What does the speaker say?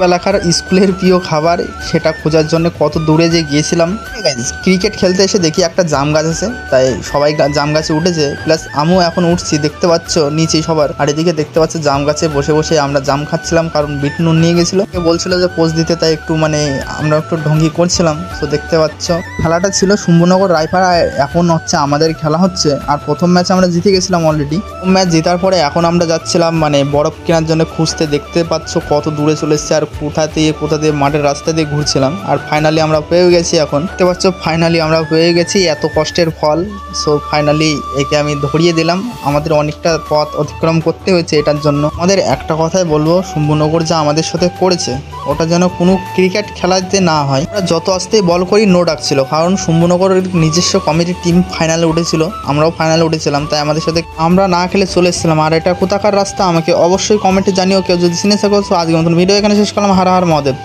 বেলাকার স্কুলের প্রিয় খাবার সেটা খোঁজার জন্য কত দূরে যে গিয়েছিলাম। ক্রিকেট খেলতে এসে দেখি একটা জাম গাছ আছে, তাই সবাই জাম গাছে উঠেছে, প্লাস আমিও এখন উঠছি, দেখতে পাচ্ছ নিচেই সবার। আর এদিকে দেখতে পাচ্ছ জাম গাছে বসে বসে আমরা জাম খাচ্ছিলাম, কারণ বিট নুন নিয়ে গেছিলো, বলছিল যে পোজ দিতে, তাই একটু মানে আমরা একটু ঢঙ্গি করছিলাম। তো দেখতে পাচ্ছ খেলাটা ছিল শম্ভুনগর রায়পাড়া, এখন হচ্ছে আমাদের খেলা হচ্ছে। আর প্রথম ম্যাচ আমরা জিতে গেছিলাম অলরেডি। ম্যাচ জেতার পরে এখন আমরা যাচ্ছিলাম মানে বরফ কেনার জন্য খুঁজতে। দেখতে পাচ্ছ কত দূরে চলে এসেছে, আর কোথা দিয়ে মাঠের রাস্তা দিয়ে ঘুরছিলাম। আর ফাইনালি আমরা পেয়ে গেছি। এখন দেখতে পাচ্ছ ফাইনালি আমরা পেয়ে গেছি, এত কষ্টের ফল। সো ফাইনালি একে আমি ধরিয়ে দিলাম। আমাদের অনেকটা পথ অতিক্রম করতে হয়েছে এটার জন্য। আমাদের একটা কথাই বলবো, শম্ভুনগর যা আমাদের সাথে করেছে ওটা যেন কোনো ক্রিকেট খেলাতে না হয়। আমরা যত আসতেই বল করি নো ডাকছিল, কারণ শম্ভুনগরের নিজস্ব কমিটির টিম ফাইনালে উঠেছিল, আমরাও ফাইনালে উঠেছিলাম, তাই আমাদের সাথে আমরা না খেলে চলে এসেছিলাম। আর এটা কোথাকার রাস্তা আমাকে অবশ্যই কমেন্টে জানিও কেউ যদি চিনে থাকো। আজকের মতন ভিডিও এখানে শেষ করলাম। হার হার মহাদেব।